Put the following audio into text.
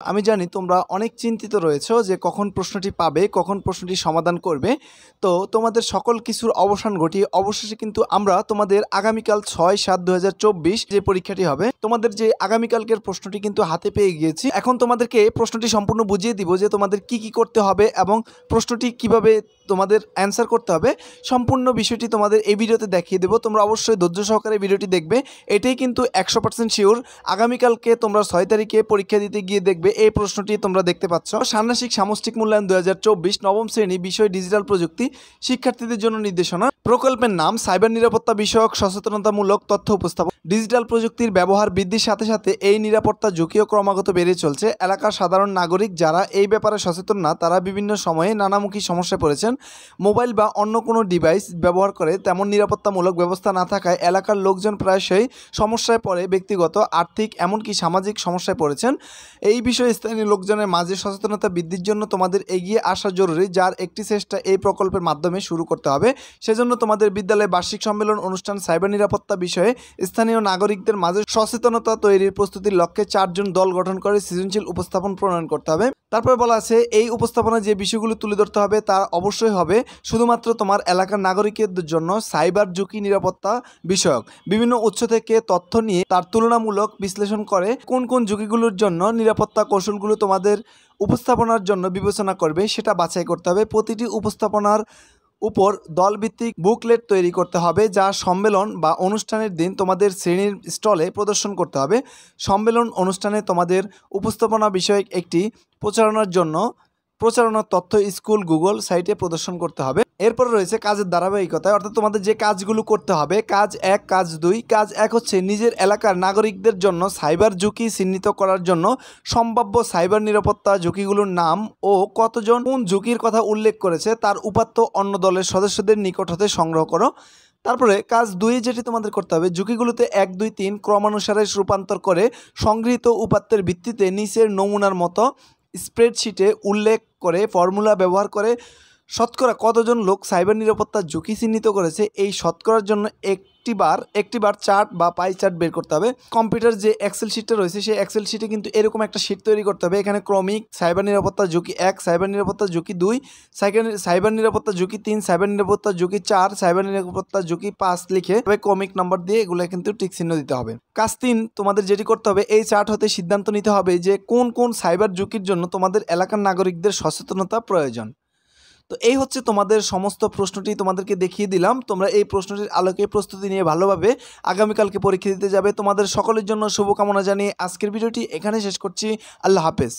আমি জানি তোমরা অনেক চিন্তিত রয়েছো যে কখন প্রশ্নটি পাবে, কখন প্রশ্নটি সমাধান করবে। তো তোমাদের সকল কিছুর অবসান ঘটিয়ে অবশেষে কিন্তু আমরা তোমাদের আগামীকাল 6/7/2024 যে পরীক্ষাটি হবে, তোমাদের যে আগামীকালকের প্রশ্নটি কিন্তু হাতে পেয়ে গিয়েছি। এখন তোমাদেরকে প্রশ্নটি সম্পূর্ণ বুঝিয়ে দিব যে তোমাদের কি কি করতে হবে এবং প্রশ্নটি কিভাবে তোমাদের অ্যান্সার করতে হবে। সম্পূর্ণ বিষয়টি তোমাদের এই ভিডিওতে দেখিয়ে দেবো। তোমরা অবশ্যই ধৈর্য সহকারে ভিডিওটি দেখবে। এটাই কিন্তু 100% শিওর আগামীকালকে তোমরা 6 তারিখে পরীক্ষা দিতে গিয়ে দেখবে এই প্রশ্নটি তোমরা দেখতে পাচ্ছ। ষান্মাসিক সামষ্টিক মূল্যায়ন 2024 নবম শ্রেণী, বিষয় ডিজিটাল প্রযুক্তি, শিক্ষার্থীদের জন্য নির্দেশনা। প্রকল্পের নাম সাইবার নিরাপত্তা বিষয়ক সচেতনতামূলক তথ্য উপস্থাপন। ডিজিটাল প্রযুক্তির ব্যবহার বৃদ্ধির সাথে সাথে এই নিরাপত্তা ঝুঁকিও ক্রমাগত বেড়ে চলছে। এলাকার সাধারণ নাগরিক যারা এই ব্যাপারে সচেতন না, তারা বিভিন্ন সময়ে নানামুখী সমস্যায় পড়েছেন। মোবাইল বা অন্য কোনো ডিভাইস ব্যবহার করে তেমন নিরাপত্তামূলক ব্যবস্থা না থাকায় এলাকার লোকজন প্রায়শই সমস্যায় পড়ে, ব্যক্তিগত, আর্থিক, এমনকি সামাজিক সমস্যায় পড়েছেন। এই বিষয়ে স্থানীয় লোকজনের মাঝে সচেতনতা বৃদ্ধির জন্য তোমাদের এগিয়ে আসা জরুরি, যার একটি চেষ্টা এই প্রকল্পের মাধ্যমে শুরু করতে হবে। সেজন্য তোমাদের বিদ্যালয়ে বার্ষিক সম্মেলন অনুষ্ঠান সাইবার নিরাপত্তা বিষয়ে স্থানীয় নাগরিকদের মাঝে সচেতনতা তৈরির প্রস্তুতির লক্ষ্যে 4 জন দল গঠন করে সৃজনশীল উপস্থাপন প্রণয়ন করতে হবে। তারপর বলা আছে এই উপস্থাপনায় যে বিষয়গুলো তুলে ধরতে হবে তা অবশ্যই হবে শুধুমাত্র তোমার এলাকার নাগরিকদের জন্য সাইবার ঝুঁকি নিরাপত্তা বিষয়ক বিভিন্ন উৎস থেকে তথ্য নিয়ে তার তুলনামূলক বিশ্লেষণ করে কোন কোন ঝুঁকিগুলোর জন্য নিরাপত্তা কৌশলগুলো তোমাদের উপস্থাপনার জন্য বিবেচনা করবে সেটা বাছাই করতে হবে। প্রতিটি উপস্থাপনার উপর দলভিত্তিক বুকলেট তৈরি করতে হবে, যা সম্মেলন বা অনুষ্ঠানের দিন তোমাদের শ্রেণীর স্টলে প্রদর্শন করতে হবে। সম্মেলন অনুষ্ঠানে তোমাদের উপস্থাপনা বিষয়ক একটি প্রচারণার তথ্য স্কুল গুগল সাইটে প্রদর্শন করতে হবে। এরপর রয়েছে কাজের ধারাবাহিকতা, অর্থাৎ তোমাদের যে কাজগুলো করতে হবে। কাজ 1, কাজ 2। কাজ 1 হচ্ছে নিজের এলাকার নাগরিকদের জন্য সাইবার ঝুঁকি চিহ্নিত করার জন্য সম্ভাব্য সাইবার নিরাপত্তা ঝুঁকিগুলোর নাম ও কতজন কোন ঝুঁকির কথা উল্লেখ করেছে তার উপাত্ত অন্য দলের সদস্যদের নিকট হতে সংগ্রহ করো। তারপরে কাজ 2 যেটি তোমাদের করতে হবে, ঝুঁকিগুলোতে 1, 2, 3 ক্রমানুসারে রূপান্তর করে সংগৃহীত উপাত্তের ভিত্তিতে নিচের নমুনার মতো স্প্রেডশিটে উল্লেখ করে ফর্মুলা ব্যবহার করে শতকরা কতজন লোক সাইবার নিরাপত্তার ঝুঁকি চিহ্নিত করেছে এই শতকরার জন্য একটিবার চার্ট বা পাই চার্ট বের করতে হবে। কম্পিউটার যে এক্সেল শিটটা রয়েছে সেই এক্সেল শিটে কিন্তু এরকম একটা শিট তৈরি করতে হবে। এখানে ক্রমিক সাইবার নিরাপত্তা ঝুঁকি 1, সাইবার নিরাপত্তা ঝুঁকি 2, সাইবার নিরাপত্তা ঝুঁকি 3, সাইবার নিরাপত্তা ঝুঁকি 4, সাইবার নিরাপত্তা ঝুঁকি 5 লিখে ক্রমিক নাম্বার দিয়ে এগুলো কিন্তু টিক চিহ্ন দিতে হবে। কাজ 3 তোমাদের যেটি করতে হবে, এই চার্ট হতে সিদ্ধান্ত নিতে হবে যে কোন কোন সাইবার ঝুঁকির জন্য তোমাদের এলাকার নাগরিকদের সচেতনতা প্রয়োজন। তো এই হচ্ছে তোমাদের সমস্ত প্রশ্নটি তোমাদেরকে দেখিয়ে দিলাম। তোমরা এই প্রশ্নটির আলোকে প্রস্তুতি নিয়ে ভালোভাবে আগামীকালকে পরীক্ষা দিতে যাবে। তোমাদের সকলের জন্য শুভকামনা জানিয়ে আজকের ভিডিওটি এখানে শেষ করছি। আল্লাহ হাফেজ।